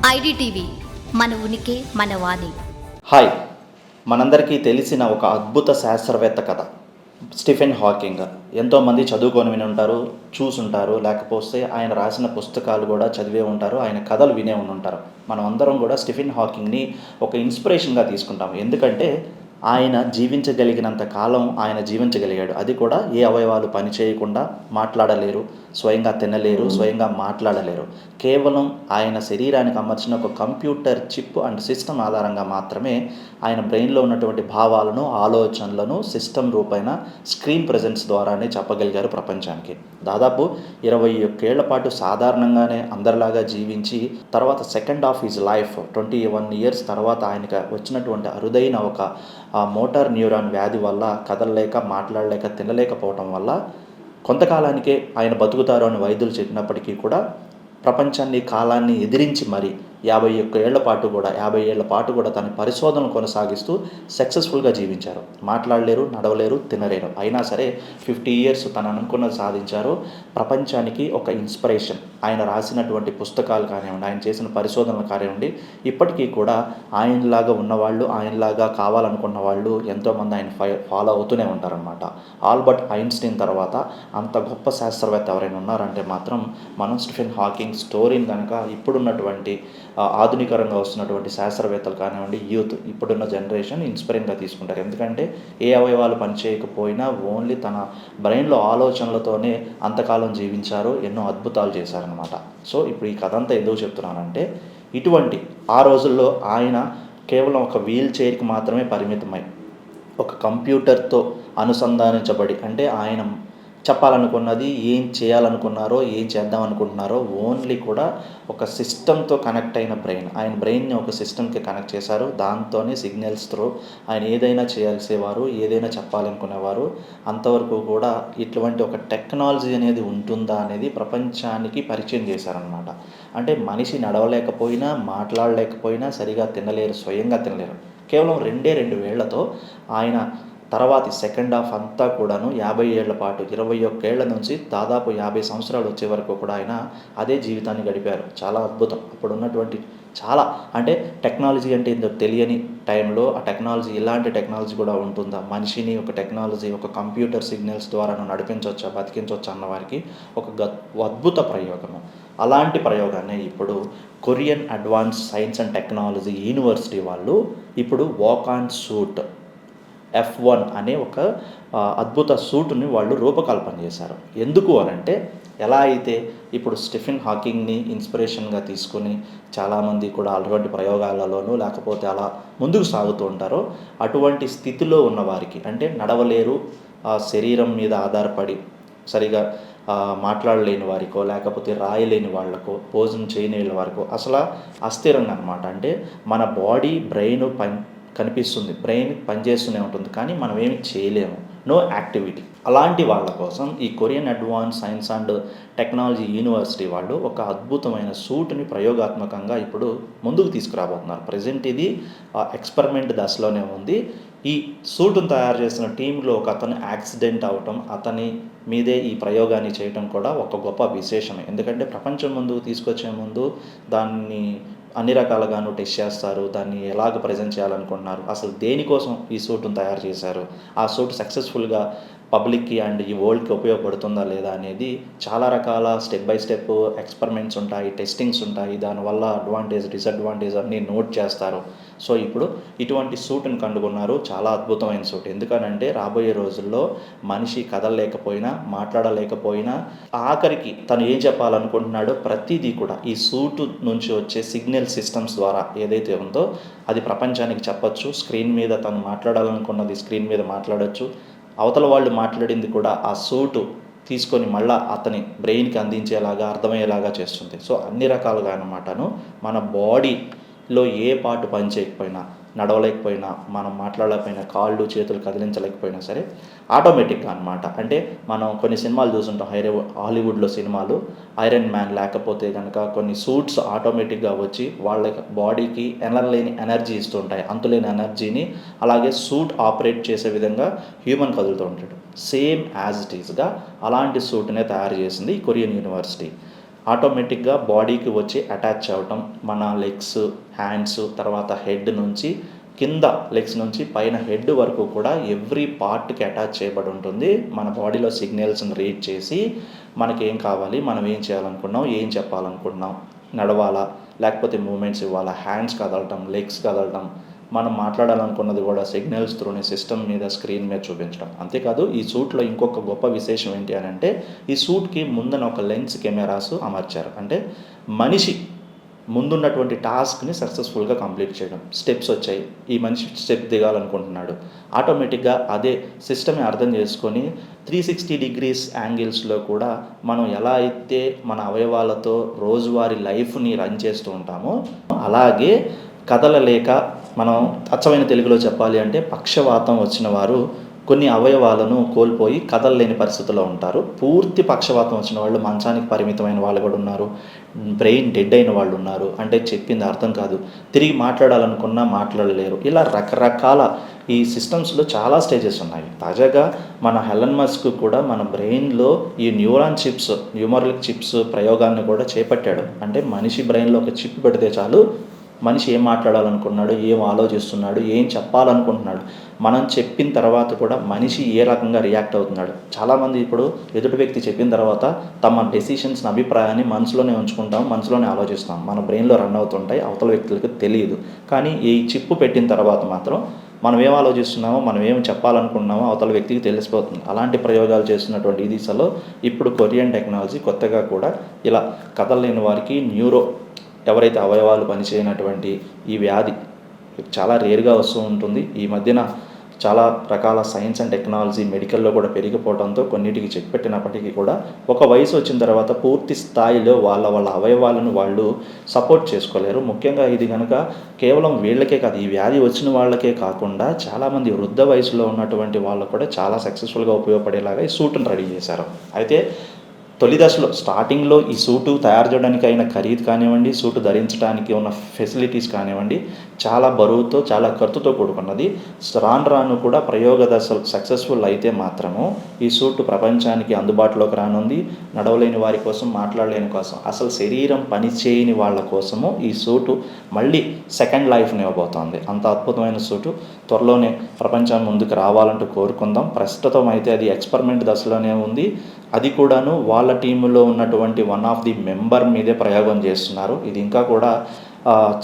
IDTV మన ఉనికి మన వాణి. హాయ్, మనందరికీ తెలిసిన ఒక అద్భుత శాస్త్రవేత్త కథ స్టీఫెన్ హాకింగ్. ఎంతోమంది చదువుకొని విని ఉంటారు, చూసుంటారు, లేకపోతే ఆయన రాసిన పుస్తకాలు కూడా చదివే ఉంటారు, ఆయన కథలు వినే ఉంటారు. మనం అందరం కూడా స్టీఫెన్ హాకింగ్ని ఒక ఇన్స్పిరేషన్గా తీసుకుంటాం. ఎందుకంటే ఆయన జీవించగలిగినంత కాలం ఆయన జీవించగలిగాడు. అది కూడా ఏ అవయవాలు పని చేయకుండా, మాట్లాడలేరు, స్వయంగా తినలేరు, స్వయంగా మాట్లాడలేరు. కేవలం ఆయన శరీరానికి అమర్చిన ఒక కంప్యూటర్ చిప్ అండ్ సిస్టమ్ ఆధారంగా మాత్రమే ఆయన బ్రెయిన్లో ఉన్నటువంటి భావాలను, ఆలోచనలను సిస్టమ్ రూపైన స్క్రీన్ ప్రెజెన్స్ ద్వారానే చెప్పగలిగారు ప్రపంచానికి. దాదాపు 21 ఏళ్ల పాటు సాధారణంగానే అందరిలాగా జీవించి తర్వాత second half his life 21 years తర్వాత ఆయనకు వచ్చినటువంటి అరుదైన ఒక మోటార్ న్యూరాన్ వ్యాధి వల్ల కదలలేక, మాట్లాడలేక, తినలేకపోవటం వల్ల కొంతకాలానికే ఆయన బతుకుతారు అని వైద్యులు చెప్పినప్పటికీ కూడా ప్రపంచాన్ని, కాలాన్ని ఎదిరించి మరి 51 ఏళ్ల పాటు కూడా తన పరిశోధనలు కొనసాగిస్తూ సక్సెస్ఫుల్గా జీవించారు. మాట్లాడలేరు, నడవలేరు, తినలేరు. అయినా సరే 50 ఇయర్స్ తను అనుకున్నది సాధించారు. ప్రపంచానికి ఒక ఇన్స్పిరేషన్. ఆయన రాసినటువంటి పుస్తకాలు కానివ్వండి, ఆయన చేసిన పరిశోధనలు కానివ్వండి, ఇప్పటికీ కూడా ఆయనలాగా ఉన్నవాళ్ళు, ఆయనలాగా కావాలనుకున్న వాళ్ళు ఎంతోమంది ఆయన ఫాలో అవుతూనే ఉంటారనమాట. ఆల్బర్ట్ ఐన్స్టీన్ తర్వాత అంత గొప్ప శాస్త్రవేత్త ఎవరైనా ఉన్నారంటే మాత్రం మనం స్టీఫెన్ హాకింగ్ స్టోరీని కనుక ఇప్పుడున్నటువంటి ఆధునికరంగా వస్తున్నటువంటి శాస్త్రవేత్తలు కానివ్వండి, యూత్ ఇప్పుడున్న జనరేషన్ ఇన్స్పైరింగ్గా తీసుకుంటారు. ఎందుకంటే ఏ అవయవాలు పనిచేయకపోయినా ఓన్లీ తన బ్రెయిన్లో ఆలోచనలతోనే అంతకాలం జీవించారు, ఎన్నో అద్భుతాలు చేశారనమాట. సో ఇప్పుడు ఈ కథ అంతా ఎందుకు చెప్తున్నానంటే, ఇటువంటి ఆ రోజుల్లో ఆయన కేవలం ఒక వీల్ చైర్కి మాత్రమే పరిమితమై ఒక కంప్యూటర్తో అనుసంధానించబడి, అంటే ఆయన చెప్పాలనుకున్నది, ఏం చేయాలనుకున్నారో, ఏం చేద్దాం అనుకుంటున్నారో ఓన్లీ కూడా ఒక సిస్టమ్తో కనెక్ట్ అయిన బ్రెయిన్. ఆయన బ్రెయిన్ని ఒక సిస్టమ్కి కనెక్ట్ చేశారు. దాంతోనే సిగ్నల్స్ త్రూ ఆయన ఏదైనా చేయాల్సేవారు, ఏదైనా చెప్పాలనుకునేవారు. అంతవరకు కూడా ఇటువంటి ఒక టెక్నాలజీ అనేది ఉంటుందా అనేది ప్రపంచానికి పరిచయం చేశారనమాట. అంటే మనిషి నడవలేకపోయినా, మాట్లాడలేకపోయినా, సరిగా తినలేరు, స్వయంగా తినలేరు. కేవలం 2 వేళ్లతో ఆయన తర్వాతి సెకండ్ హాఫ్ అంతా కూడాను 50 ఏళ్ల పాటు, 21 ఏళ్ల నుంచి దాదాపు 50 సంవత్సరాలు వచ్చే వరకు కూడా ఆయన అదే జీవితాన్ని గడిపారు. చాలా అద్భుతం. అప్పుడు ఉన్నటువంటి చాలా అంటే టెక్నాలజీ అంటే ఏంటో తెలియని టైంలో ఆ టెక్నాలజీ, ఇలాంటి టెక్నాలజీ కూడా ఉంటుందా, మనిషిని ఒక టెక్నాలజీ, ఒక కంప్యూటర్ సిగ్నల్స్ ద్వారా నడిపించవచ్చా, బతికించవచ్చా అన్న వారికి ఒక అద్భుత ప్రయోగము. అలాంటి ప్రయోగాన్ని ఇప్పుడు Korean advance science and technology university వాళ్ళు ఇప్పుడు వాక్ ఆన్ సూట్ F1 అనే ఒక అద్భుత సూటుని వాళ్ళు రూపకల్పన చేశారు. ఎందుకు అనంటే, ఎలా అయితే ఇప్పుడు స్టీఫెన్ హాకింగ్ని ఇన్స్పిరేషన్గా తీసుకొని చాలామంది కూడా అటువంటి ప్రయోగాలలోనూ లేకపోతే అలా ముందుకు సాగుతూ ఉంటారో, అటువంటి స్థితిలో ఉన్నవారికి, అంటే నడవలేరు, శరీరం మీద ఆధారపడి సరిగా మాట్లాడలేని వారికో, లేకపోతే రాయలేని వాళ్ళకో, భోజనం చేయలేని వారికో అసలు అస్థిరంగా అనమాట. అంటే మన బాడీ, బ్రెయిన్ కనిపిస్తుంది, బ్రెయిన్ పనిచేస్తూనే ఉంటుంది, కానీ మనం ఏమి చేయలేము, నో యాక్టివిటీ. అలాంటి వాళ్ళ కోసం ఈ Korean advance science and technology university వాళ్ళు ఒక అద్భుతమైన సూట్ని ప్రయోగాత్మకంగా ఇప్పుడు ముందుకు తీసుకురాబోతున్నారు. ప్రజెంట్ ఇది ఎక్స్పెరిమెంట్ దశలోనే ఉంది. ఈ సూట్ను తయారు చేసిన టీంలో ఒక అతను యాక్సిడెంట్ అవ్వటం, అతని మీదే ఈ ప్రయోగాన్ని చేయటం కూడా ఒక గొప్ప విశేషమే. ఎందుకంటే ప్రపంచం ముందుకు తీసుకొచ్చే ముందు దాన్ని అన్ని రకాలుగాను టెస్ట్ చేస్తారు. దాన్ని ఎలాగ ప్రజెంట్ చేయాలనుకుంటున్నారు, అసలు దేనికోసం ఈ సూట్ను తయారు చేశారు, ఆ సూట్ సక్సెస్ఫుల్గా పబ్లిక్కి అండ్ ఈ వరల్డ్కి ఉపయోగపడుతుందా లేదా అనేది చాలా రకాల స్టెప్ బై స్టెప్ ఎక్స్పెరిమెంట్స్ ఉంటాయి, టెస్టింగ్స్ ఉంటాయి. దానివల్ల అడ్వాంటేజ్, డిసడ్వాంటేజ్ అన్నీ నోట్ చేస్తారు. సో ఇప్పుడు ఇటువంటి సూట్ని కనుగొన్నారు. చాలా అద్భుతమైన సూట్. ఎందుకనంటే రాబోయే రోజుల్లో మనిషి కదలలేకపోయినా, మాట్లాడలేకపోయినా, ఆఖరికి తను ఏం చెప్పాలనుకుంటున్నాడో ప్రతిదీ కూడా ఈ సూటు నుంచి వచ్చే సిగ్నల్ సిస్టమ్స్ ద్వారా ఏదైతే ఉందో అది ప్రపంచానికి చెప్పచ్చు. స్క్రీన్ మీద తను మాట్లాడాలనుకున్నది స్క్రీన్ మీద మాట్లాడచ్చు. అవతల వాళ్ళు మాట్లాడింది కూడా ఆ సూటు తీసుకొని మళ్ళీ అతని బ్రెయిన్కి అందించేలాగా, అర్థమయ్యేలాగా చేస్తుంది. సో అన్ని రకాలుగా అన్నమాటను మన బాడీలో ఏ పార్ట్ పని చేయకపోయినా, నడవలేకపోయినా, మనం మాట్లాడలేకపోయినా, కాళ్ళు చేతులు కదిలించలేకపోయినా సరే ఆటోమేటిక్గా అనమాట. అంటే మనం కొన్ని సినిమాలు చూస్తుంటాం, హాలీవుడ్లో సినిమాలు, ఐరన్ మ్యాన్ లేకపోతే కనుక కొన్ని సూట్స్ ఆటోమేటిక్గా వచ్చి వాళ్ళ బాడీకి ఎనలేని ఎనర్జీ ఇస్తూ ఉంటాయి, అంతులేని ఎనర్జీని. అలాగే సూట్ ఆపరేట్ చేసే విధంగా హ్యూమన్ కదులుతూ ఉంటాడు. సేమ్ యాజ్ ఇట్ ఈస్గా అలాంటి సూట్నే తయారు చేసింది ఈ కొరియన్ యూనివర్సిటీ. ఆటోమేటిక్గా బాడీకి వచ్చి అటాచ్ అవ్వటం, మన లెగ్స్, హ్యాండ్స్, తర్వాత హెడ్ నుంచి కింద లెగ్స్ నుంచి పైన హెడ్ వరకు కూడా ఎవ్రీ పార్ట్కి అటాచ్ చేయబడి ఉంటుంది. మన బాడీలో సిగ్నల్స్ని రీడ్ చేసి మనకి ఏం కావాలి, మనం ఏం చేయాలనుకున్నాం, ఏం చెప్పాలనుకుంటున్నాం, నడవాలా లేకపోతే మూమెంట్స్ ఇవ్వాలా, హ్యాండ్స్ కదలటం, లెగ్స్ కదలటం, మనం మాట్లాడాలనుకున్నది కూడా సిగ్నల్స్ త్రూని సిస్టమ్ మీద, స్క్రీన్ మీద చూపించడం. అంతేకాదు ఈ సూట్లో ఇంకొక గొప్ప విశేషం ఏంటి అని అంటే, ఈ సూట్కి ముందున ఒక లెన్స్ కెమెరాస్ అమర్చారు. అంటే మనిషి ముందున్నటువంటి టాస్క్ని సక్సెస్ఫుల్గా కంప్లీట్ చేయడం. స్టెప్స్ వచ్చాయి, ఈ మనిషి స్టెప్ దిగాలనుకుంటున్నాడు, ఆటోమేటిక్గా అదే సిస్టమే అర్థం చేసుకొని 360 డిగ్రీస్ యాంగిల్స్లో కూడా మనం ఎలా అయితే మన అవయవాలతో రోజువారీ లైఫ్ని రన్ చేస్తూ ఉంటామో అలాగే కదలలేక, మనం అచ్చమైన తెలుగులో చెప్పాలి అంటే పక్షవాతం వచ్చిన వారు కొన్ని అవయవాలను కోల్పోయి కదలలేని పరిస్థితుల్లో ఉంటారు. పూర్తి పక్షవాతం వచ్చిన వాళ్ళు మంచానికి పరిమితమైన వాళ్ళు కూడా ఉన్నారు. బ్రెయిన్ డెడ్ అయిన వాళ్ళు ఉన్నారు. అంటే చెప్పింది అర్థం కాదు, తిరిగి మాట్లాడాలనుకున్నా మాట్లాడలేరు. ఇలా రకరకాల ఈ సిస్టమ్స్లో చాలా స్టేజెస్ ఉన్నాయి. తాజాగా మన హెలన్ మస్క్ కూడా మన బ్రెయిన్లో ఈ న్యూరాన్ చిప్స్, న్యూమరల్ చిప్స్ ప్రయోగాన్ని కూడా చేపట్టాడు. అంటే మనిషి బ్రెయిన్లో ఒక చిప్ పెడితే చాలు, మనిషి ఏం మాట్లాడాలనుకున్నాడు, ఏం ఆలోచిస్తున్నాడు, ఏం చెప్పాలనుకుంటున్నాడు, మనం చెప్పిన తర్వాత కూడా మనిషి ఏ రకంగా రియాక్ట్ అవుతున్నాడు. చాలామంది ఇప్పుడు ఎదుటి వ్యక్తి చెప్పిన తర్వాత తమ డెసిషన్స్ని, అభిప్రాయాన్ని మనసులోనే ఉంచుకుంటాం, మనసులోనే ఆలోచిస్తాం, మన బ్రెయిన్లో రన్ అవుతుంటాయి, అవతల వ్యక్తులకు తెలియదు. కానీ ఈ చిప్పు పెట్టిన తర్వాత మాత్రం మనం ఏం ఆలోచిస్తున్నామో, మనం ఏం చెప్పాలనుకుంటున్నామో అవతల వ్యక్తికి తెలిసిపోతుంది. అలాంటి ప్రయోగాలు చేస్తున్నటువంటి ఈ దిశలో ఇప్పుడు కొరియన్ టెక్నాలజీ కొత్తగా కూడా ఇలా కదలలేని వారికి ఎవరైతే అవయవాలు పనిచేయనటువంటి ఈ వ్యాధి చాలా రేర్గా వస్తూ ఉంటుంది. ఈ మధ్యన చాలా రకాల సైన్స్ అండ్ టెక్నాలజీ మెడికల్లో కూడా పెరిగిపోవడంతో కొన్నిటికి చెక్ పెట్టినప్పటికీ కూడా ఒక వయసు వచ్చిన తర్వాత పూర్తి స్థాయిలో వాళ్ళ అవయవాలను వాళ్ళు సపోర్ట్ చేసుకోలేరు. ముఖ్యంగా ఇది కనుక కేవలం వీళ్ళకే కాదు, ఈ వ్యాధి వచ్చిన వాళ్ళకే కాకుండా చాలామంది వృద్ధ వయసులో ఉన్నటువంటి వాళ్ళు కూడా చాలా సక్సెస్ఫుల్గా ఉపయోగపడేలాగా ఈ సూట్ను రెడీ చేశారు. అయితే తొలి దశలో స్టార్టింగ్లో ఈ సూటు తయారు చేయడానికి అయిన ఖరీదు కానివ్వండి, సూటు ధరించడానికి ఉన్న ఫెసిలిటీస్ కానివ్వండి, చాలా బరువుతో, చాలా ఖర్చుతో కూడుకున్నది. రాను కూడా ప్రయోగ దశ సక్సెస్ఫుల్ అయితే మాత్రము ఈ సూటు ప్రపంచానికి అందుబాటులోకి రానుంది. నడవలేని వారి కోసం, మాట్లాడలేని కోసం, అసలు శరీరం పనిచేయని వాళ్ళ కోసము ఈ సూటు మళ్ళీ సెకండ్ లైఫ్ని ఇవ్వబోతోంది. అంత అద్భుతమైన సూటు త్వరలోనే ప్రపంచం ముందుకు రావాలంటూ కోరుకుందాం. ప్రస్తుతం అయితే అది ఎక్స్పెరిమెంట్ దశలోనే ఉంది. అది కూడాను వాళ్ళ టీంలో ఉన్నటువంటి వన్ ఆఫ్ ది మెంబర్ మీదే ప్రయోగం చేస్తున్నారు. ఇది ఇంకా కూడా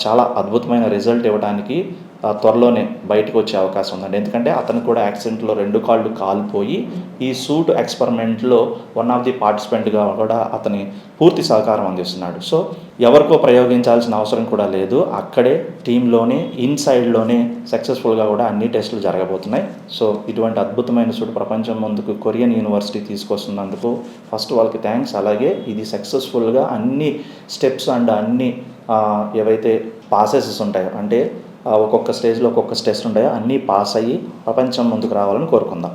చాలా అద్భుతమైన రిజల్ట్ ఇవ్వడానికి త్వరలోనే బయటకు వచ్చే అవకాశం ఉందండి. ఎందుకంటే అతను కూడా యాక్సిడెంట్లో 2 కాళ్ళు కాలిపోయి ఈ సూట్ ఎక్స్పెరిమెంట్లో వన్ ఆఫ్ ది పార్టిసిపెంట్గా కూడా అతని పూర్తి సహకారం అందిస్తున్నాడు. సో ఎవరికో ప్రయోగించాల్సిన అవసరం కూడా లేదు, అక్కడే టీంలోనే ఇన్సైడ్లోనే సక్సెస్ఫుల్గా కూడా అన్ని టెస్టులు జరగబోతున్నాయి. సో ఇటువంటి అద్భుతమైన సూట్ ప్రపంచం ముందుకు కొరియన్ యూనివర్సిటీ తీసుకొస్తున్నందుకు ఫస్ట్ వాళ్ళకి థ్యాంక్స్. అలాగే ఇది సక్సెస్ఫుల్గా అన్ని స్టెప్స్ అండ్ అన్ని ఏవైతే ప్రాసెసెస్ ఉంటాయో, అంటే ఒక్కొక్క స్టేజ్లో ఒక్కొక్క స్టెప్స్ ఉంటాయో అన్నీ పాస్ అయ్యి ప్రపంచం ముందుకు రావాలని కోరుకుందాం.